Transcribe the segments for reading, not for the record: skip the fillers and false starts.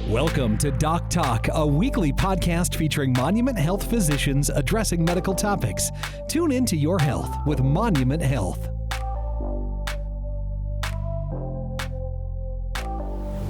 Welcome to Doc Talk, a weekly podcast featuring Monument Health physicians addressing medical topics. Tune into your health with Monument Health.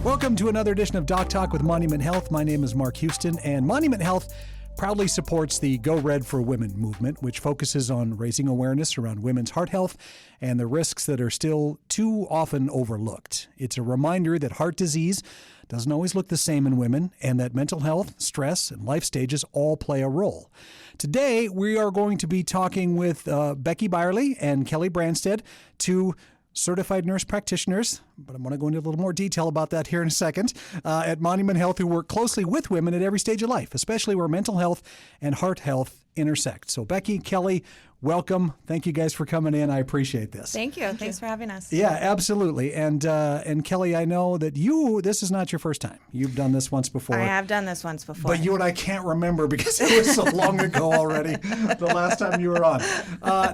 Welcome to another edition of Doc Talk with Monument Health. My name is Mark Houston, and Monument Health proudly supports the Go Red for Women movement, which focuses on raising awareness around women's heart health and the risks that are still too often overlooked. It's a reminder that heart disease doesn't always look the same in women, and that mental health, stress, and life stages all play a role. Today, we are going to be talking with Rebecca Bierle and Kelly Brandsted, two certified nurse practitioners, but I'm going to go into a little more detail about that here in a second, at Monument Health, who work closely with women at every stage of life, especially where mental health and heart health intersect. So Becky, Kelly, welcome. Thank you guys for coming in. I appreciate this. Thank you. Thanks for having us. Yeah, absolutely. And Kelly, I know that this is not your first time. You've done this once before. I have done this once before. But you and I can't remember because it was so long ago already, the last time you were on.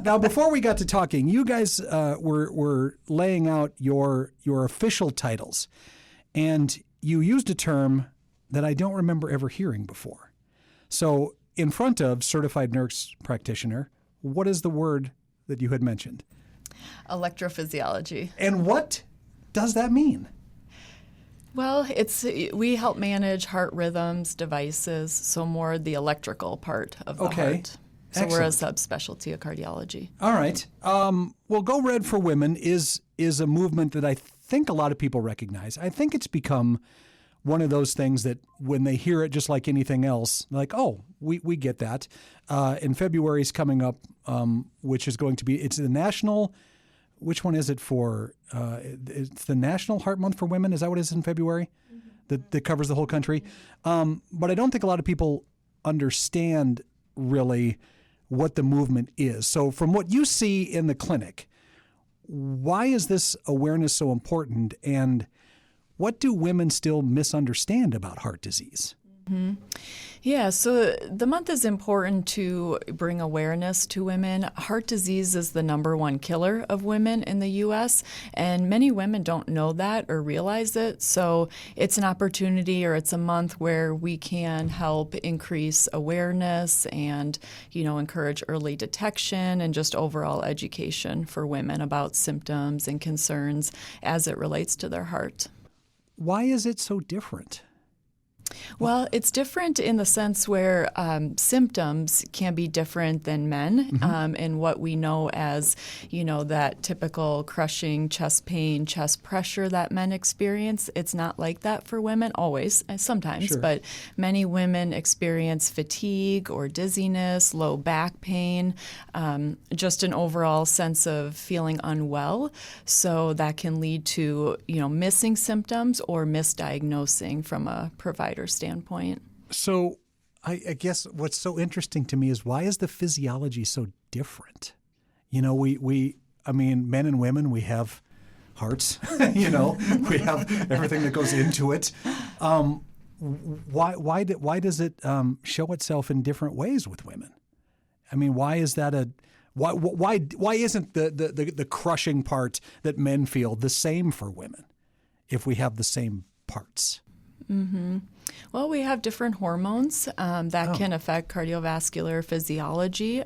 Now, before we got to talking, you guys were laying out your official titles, and you used a term that I don't remember ever hearing before. So in front of certified nurse practitioner, what is the word that you had mentioned? Electrophysiology. And what does that mean? Well, we help manage heart rhythms, devices, so more the electrical part of the heart. So Excellent. We're a subspecialty of cardiology. All right. Well, Go Red for Women is a movement that I think a lot of people recognize. I think it's become one of those things that when they hear it, just like anything else, like, oh, we get that. In February is coming up, which is going to be, it's the national, which one is it for? It's the National Heart Month for Women. Is that what it is in February? Mm-hmm. That covers the whole country. But I don't think a lot of people understand really what the movement is. So from what you see in the clinic, why is this awareness so important, and what do women still misunderstand about heart disease? Mm-hmm. Yeah, so the month is important to bring awareness to women. Heart disease is the #1 killer of women in the U.S., and many women don't know that or realize it. So it's an opportunity, or it's a month where we can help increase awareness and, encourage early detection and just overall education for women about symptoms and concerns as it relates to their heart. Why is it so different? Well, it's different in the sense where symptoms can be different than men, and what we know as, that typical crushing chest pain, chest pressure that men experience. It's not like that for women, always, sometimes, Sure. But many women experience fatigue or dizziness, low back pain, just an overall sense of feeling unwell. So that can lead to, missing symptoms or misdiagnosing from a provider standpoint. So I guess what's so interesting to me is, why is the physiology so different? Men and women, we have hearts, we have everything that goes into it. Why does it show itself in different ways with women? I mean, why is that why isn't the crushing part that men feel the same for women if we have the same parts? Mm-hmm. Well, we have different hormones that can affect cardiovascular physiology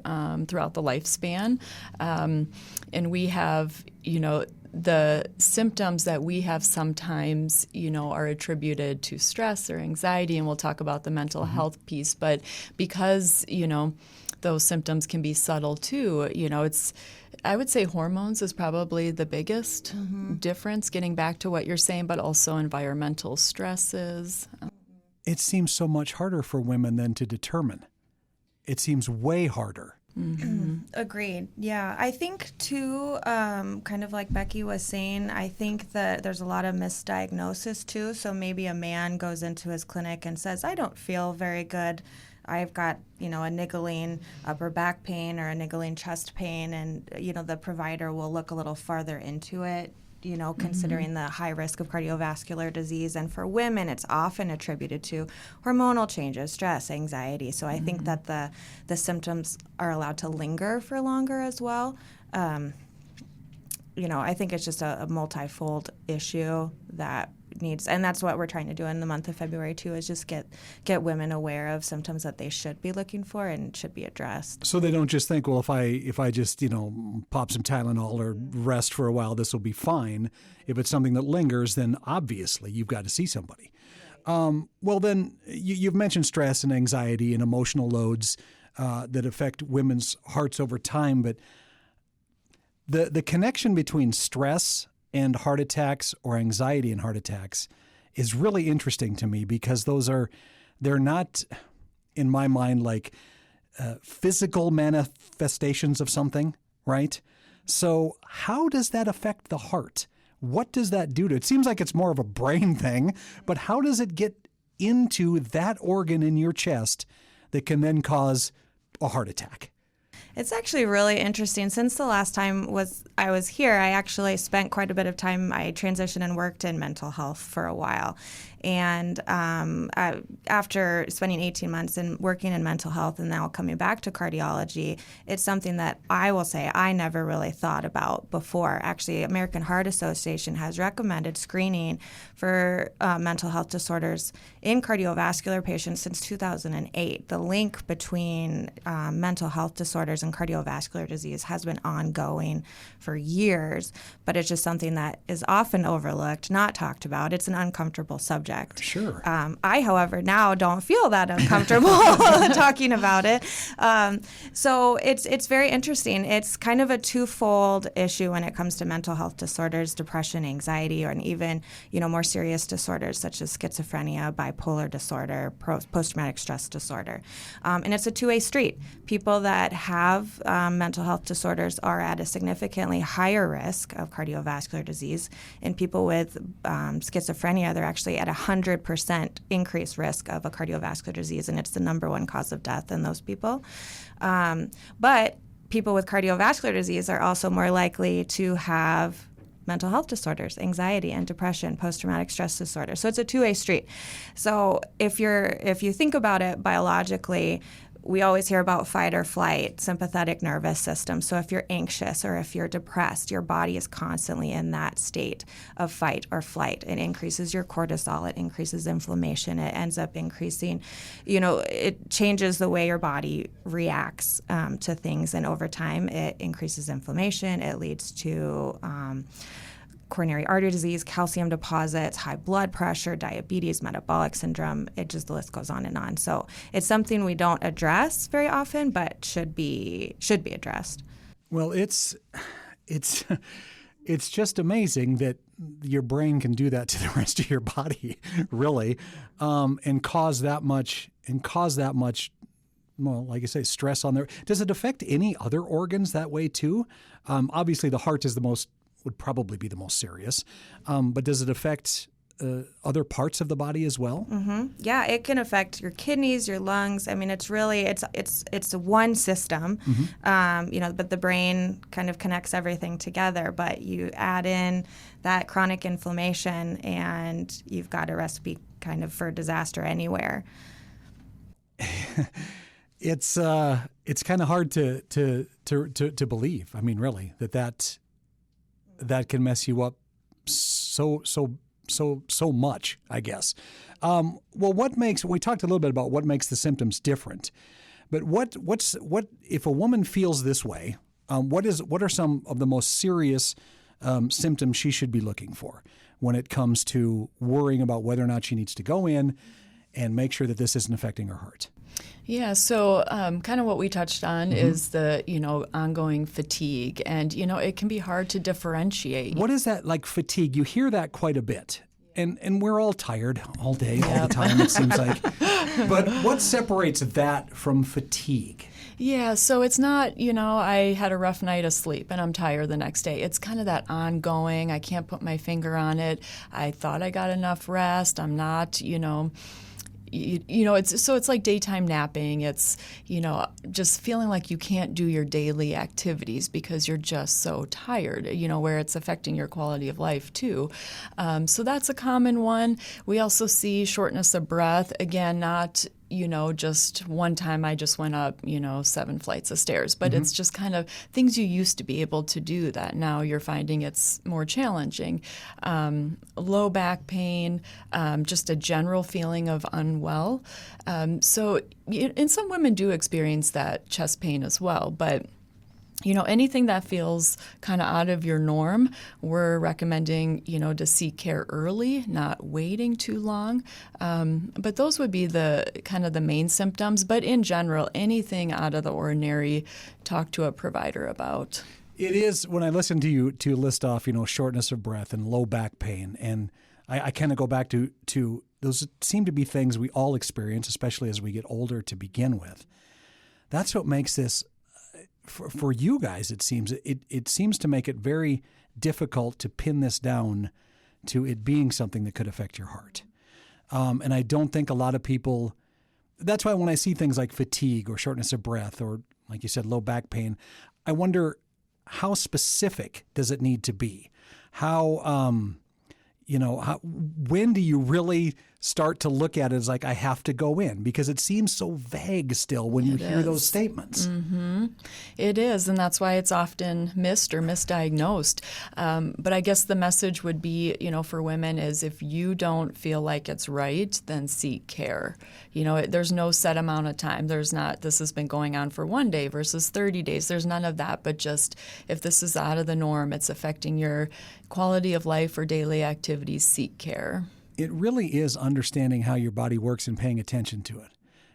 throughout the lifespan. And we have, the symptoms that we have sometimes, are attributed to stress or anxiety, and we'll talk about the mental health piece. But because, those symptoms can be subtle too, I would say hormones is probably the biggest difference, getting back to what you're saying, but also environmental stresses. It seems so much harder for women than to determine. It seems way harder. Mm-hmm. Agreed. Yeah. I think, too, kind of like Becky was saying, I think that there's a lot of misdiagnosis, too. So maybe a man goes into his clinic and says, I don't feel very good. I've got, a niggling upper back pain or a niggling chest pain, and, the provider will look a little farther into it, considering the high risk of cardiovascular disease. And for women, it's often attributed to hormonal changes, stress, anxiety. So I think that the symptoms are allowed to linger for longer as well. I think it's just a multifold issue that needs, and that's what we're trying to do in the month of February too, is just get women aware of symptoms that they should be looking for and should be addressed. So they don't just think, well, if I just, pop some Tylenol or rest for a while, this will be fine. If it's something that lingers, then obviously you've got to see somebody. Well, then you've mentioned stress and anxiety and emotional loads that affect women's hearts over time, but the connection between stress and heart attacks or anxiety and heart attacks is really interesting to me, because they're not, in my mind, like physical manifestations of something, right? So how does that affect the heart? What does that do to it? It seems like it's more of a brain thing, but how does it get into that organ in your chest that can then cause a heart attack? It's actually really interesting. Since the last time I was here, I actually spent quite a bit of time. I transitioned and worked in mental health for a while. And after spending 18 months in working in mental health and now coming back to cardiology, it's something that I will say I never really thought about before. Actually, American Heart Association has recommended screening for mental health disorders in cardiovascular patients since 2008. The link between mental health disorders and cardiovascular disease has been ongoing for years, but it's just something that is often overlooked, not talked about. It's an uncomfortable subject. Sure. I, however, now don't feel that uncomfortable talking about it. So it's very interesting. It's kind of a twofold issue when it comes to mental health disorders, depression, anxiety, or even more serious disorders such as schizophrenia, bipolar disorder, post-traumatic stress disorder. And it's a two-way street. People that have mental health disorders are at a significantly higher risk of cardiovascular disease. In people with schizophrenia, they're actually at 100% increased risk of a cardiovascular disease, and it's the number one cause of death in those people. But people with cardiovascular disease are also more likely to have mental health disorders, anxiety and depression, post-traumatic stress disorder. So it's a two-way street. So if you think about it biologically, we always hear about fight or flight, sympathetic nervous system. So if you're anxious or if you're depressed, your body is constantly in that state of fight or flight. It increases your cortisol. It increases inflammation. It ends up increasing, it changes the way your body reacts to things. And over time, it increases inflammation. It leads to coronary artery disease, calcium deposits, high blood pressure, diabetes, metabolic syndrome. The list goes on and on. So it's something we don't address very often, but should be addressed. Well, it's just amazing that your brain can do that to the rest of your body, really, and cause that much. Well, like I say, stress on there. Does it affect any other organs that way too? Obviously, the heart would probably be the most serious. But does it affect other parts of the body as well? Mm-hmm. Yeah, it can affect your kidneys, your lungs. I mean, it's one system, but the brain kind of connects everything together. But you add in that chronic inflammation, and you've got a recipe kind of for disaster anywhere. It's kind of hard to believe. I mean, really, that can mess you up so much, I guess. Well, we talked a little bit about what makes the symptoms different, but what if a woman feels this way? What are some of the most serious symptoms she should be looking for when it comes to worrying about whether or not she needs to go in and make sure that this isn't affecting her heart? Yeah, so kind of what we touched on is the, ongoing fatigue. And, it can be hard to differentiate. What is that, like fatigue? You hear that quite a bit. And we're all tired all day, all the time, it seems like. But what separates that from fatigue? Yeah, so it's not, I had a rough night of sleep and I'm tired the next day. It's kind of that ongoing, I can't put my finger on it. I thought I got enough rest. I'm not, it's like daytime napping. It's, just feeling like you can't do your daily activities because you're just so tired, where it's affecting your quality of life too. So that's a common one. We also see shortness of breath. Again, not just one time I just went up, 7 flights of stairs. But it's just kind of things you used to be able to do that now you're finding it's more challenging. Low back pain, just a general feeling of unwell. And some women do experience that chest pain as well. But anything that feels kind of out of your norm, we're recommending, to seek care early, not waiting too long. But those would be the kind of the main symptoms. But in general, anything out of the ordinary, talk to a provider about. It is, when I listen to you to list off, shortness of breath and low back pain, and I kind of go back to those seem to be things we all experience, especially as we get older to begin with. That's what makes this, for you guys, it seems to make it very difficult to pin this down to it being something that could affect your heart. And I don't think a lot of people, that's why when I see things like fatigue or shortness of breath or, like you said, low back pain, I wonder how specific does it need to be? When do you really start to look at it as like, I have to go in? Because it seems so vague still when you hear those statements. Mm-hmm. It is, and that's why it's often missed or misdiagnosed. But I guess the message would be, for women is if you don't feel like it's right, then seek care. There's no set amount of time. There's not, this has been going on for 1 day versus 30 days. There's none of that. But just if this is out of the norm, it's affecting your quality of life or daily activities, seek care. It really is understanding how your body works and paying attention to it.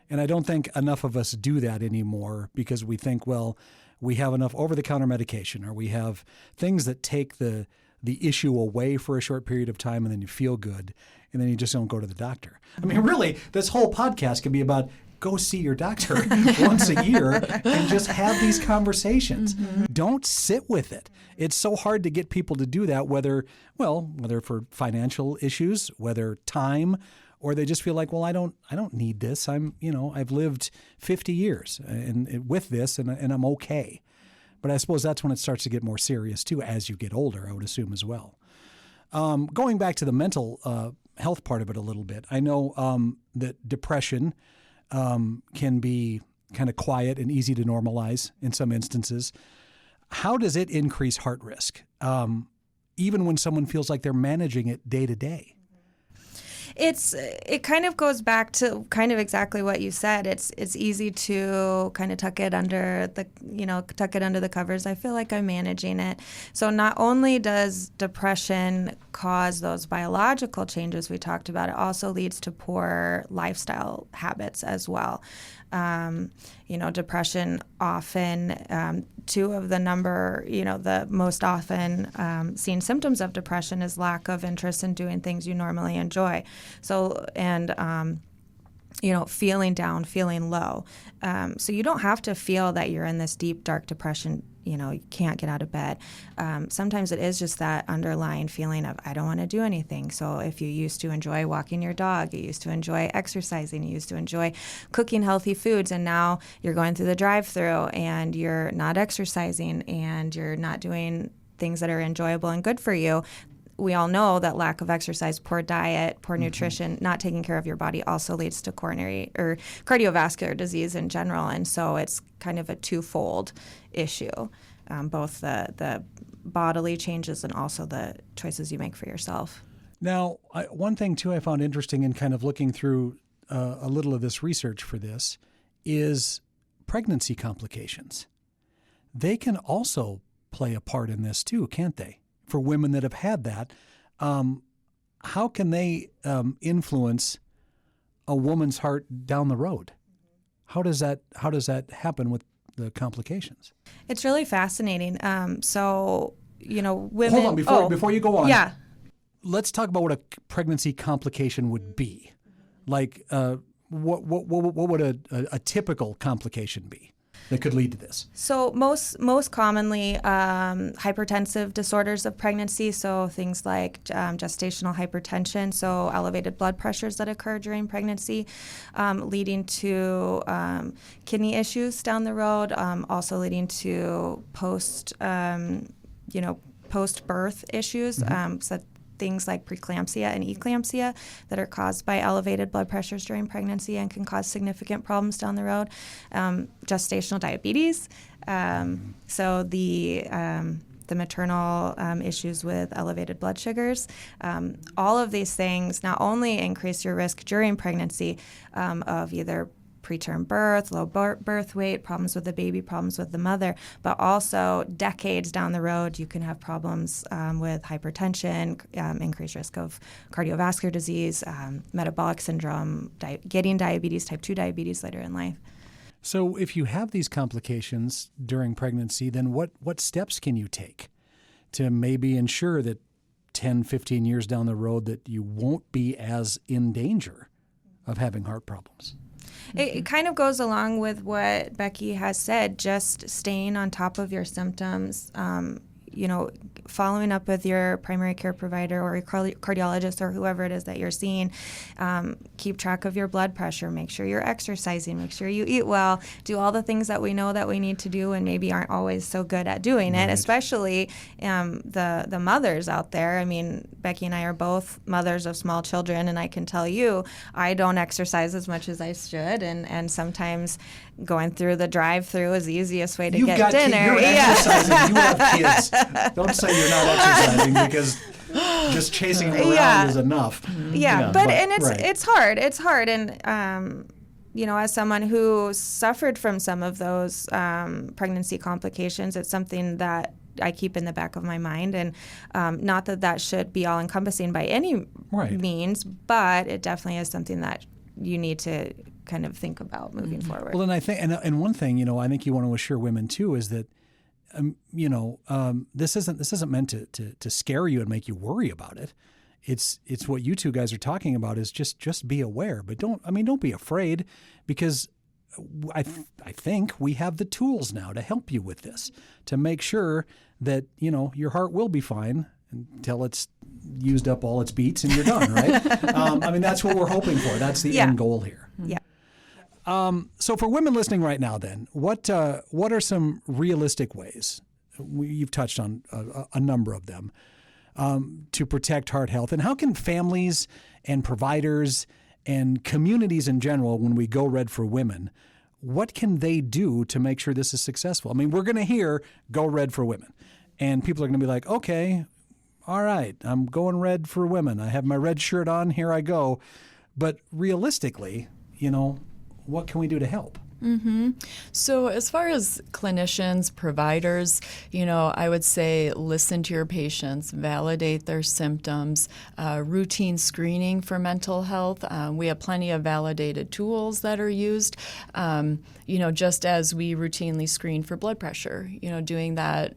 And I don't think enough of us do that anymore because we think, well, we have enough over-the-counter medication or we have things that take the issue away for a short period of time and then you feel good and then you just don't go to the doctor. I mean, really, this whole podcast can be about go see your doctor once a year and just have these conversations. Mm-hmm. Don't sit with it. It's so hard to get people to do that, whether for financial issues, whether time, or they just feel like, well, I don't need this. I've lived 50 years and with this and I'm okay. But I suppose that's when it starts to get more serious too, as you get older, I would assume as well. Going back to the mental health part of it a little bit, I know that depression can be kind of quiet and easy to normalize in some instances. How does it increase heart risk, even when someone feels like they're managing it day to day? It kind of goes back to kind of exactly what you said. It's easy to kind of tuck it under the covers. I feel like I'm managing it. So not only does depression cause those biological changes we talked about, it also leads to poor lifestyle habits as well. Depression often, two of the the most often seen symptoms of depression is lack of interest in doing things you normally enjoy. So, and, feeling down, feeling low. So you don't have to feel that you're in this deep, dark depression, you can't get out of bed. Sometimes it is just that underlying feeling of, I don't want to do anything. So if you used to enjoy walking your dog, you used to enjoy exercising, you used to enjoy cooking healthy foods, and now you're going through the drive-thru and you're not exercising and you're not doing things that are enjoyable and good for you. We all know that lack of exercise, poor diet, poor nutrition, not taking care of your body also leads to coronary or cardiovascular disease in general. And so it's kind of a twofold issue, both the bodily changes and also the choices you make for yourself. Now, one thing, too, I found interesting in kind of looking through a little of this research for this is pregnancy complications. They can also play a part in this, too, can't they? For women that have had that, how can they influence a woman's heart down the road? How does that happen with the complications? It's really fascinating. Women. Hold on before you go on. Yeah. Let's talk about what a pregnancy complication would be. Like, what would a typical complication be that could lead to this? So most commonly, hypertensive disorders of pregnancy, so things like gestational hypertension, so elevated blood pressures that occur during pregnancy, leading to kidney issues down the road, also leading to post-birth issues, so things like preeclampsia and eclampsia that are caused by elevated blood pressures during pregnancy and can cause significant problems down the road. Gestational diabetes. So the maternal issues with elevated blood sugars. All of these things not only increase your risk during pregnancy of either preterm birth, low birth weight, problems with the baby, problems with the mother, but also decades down the road, you can have problems with hypertension, increased risk of cardiovascular disease, metabolic syndrome, getting diabetes, type 2 diabetes later in life. So if you have these complications during pregnancy, then what steps can you take to maybe ensure that 10, 15 years down the road that you won't be as in danger of having heart problems? It kind of goes along with what Becky has said, just staying on top of your symptoms, following up with your primary care provider or your cardiologist or whoever it is that you're seeing. Keep track of your blood pressure. Make sure you're exercising. Make sure you eat well. Do all the things that we know that we need to do and maybe aren't always so good at doing it, especially the mothers out there. I mean, Becky and I are both mothers of small children, and I can tell you I don't exercise as much as I should, and sometimes going through the drive-through is the easiest way to get dinner. You're exercising. You have kids. Don't say you're not exercising because just chasing them around is enough. It's hard. It's hard, and as someone who suffered from some of those pregnancy complications, it's something that I keep in the back of my mind, and not that should be all-encompassing by any means, but it definitely is something that you need to kind of think about moving forward. Well, and I think, and one thing, I think you want to assure women too is that, this isn't meant to scare you and make you worry about it. It's what you two guys are talking about is just be aware, but don't be afraid, because I think we have the tools now to help you with this, to make sure that, your heart will be fine until it's used up all its beats and you're done, right? That's what we're hoping for. That's the end goal here. Yeah. So for women listening right now, then, what are some realistic ways, you've touched on a number of them, to protect heart health? And how can families and providers and communities in general, when we go Red for Women, what can they do to make sure this is successful? We're going to hear Go Red for Women, and people are going to be like, okay, all right, I'm going red for women. I have my red shirt on, here I go. But realistically, what can we do to help? Mm-hmm. So as far as clinicians, providers, I would say listen to your patients, validate their symptoms, routine screening for mental health. We have plenty of validated tools that are used, just as we routinely screen for blood pressure, doing that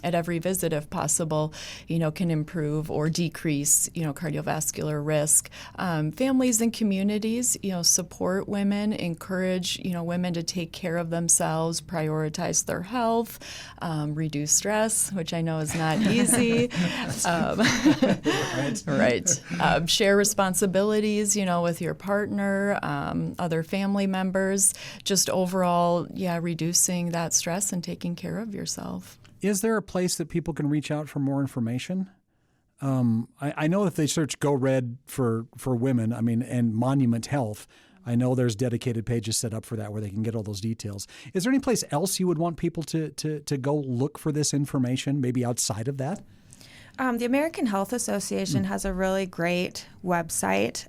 at every visit, if possible, can improve or decrease, cardiovascular risk. Families and communities, support women, encourage, women to take care of themselves, prioritize their health, reduce stress, which I know is not easy. Right. Share responsibilities, with your partner, other family members, just overall, reducing that stress and taking care of yourself. Is there a place that people can reach out for more information? I know if they search Go Red for Women, and Monument Health, I know there's dedicated pages set up for that where they can get all those details. Is there any place else you would want people to go look for this information, maybe outside of that? The American Health Association has a really great website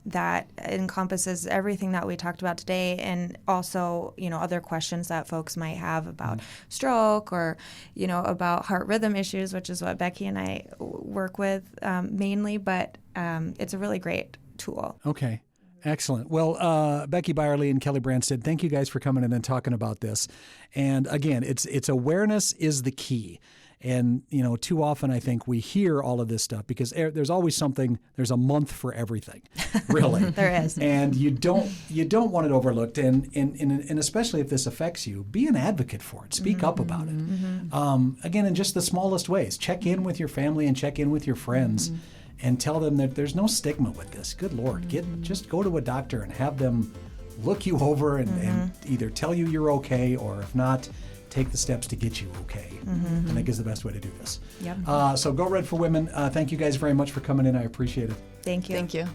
that encompasses everything that we talked about today, and also, other questions that folks might have about stroke or, about heart rhythm issues, which is what Becky and I work with mainly, but it's a really great tool. Okay. Excellent. Well, Becky Bierle and Kelly Brandsted, thank you guys for coming in and talking about this. And again, it's awareness is the key. And, too often I think we hear all of this stuff because there's always there's a month for everything, really. There is. And you don't want it overlooked. And especially if this affects you, be an advocate for it. Speak up about it. Again, in just the smallest ways. Check in with your family and check in with your friends and tell them that there's no stigma with this. Good Lord. Just go to a doctor and have them look you over and either tell you you're okay, or if not, take the steps to get you okay. I think is the best way to do this. Yep. So Go Red for Women. Thank you guys very much for coming in. I appreciate it. Thank you. Thank you.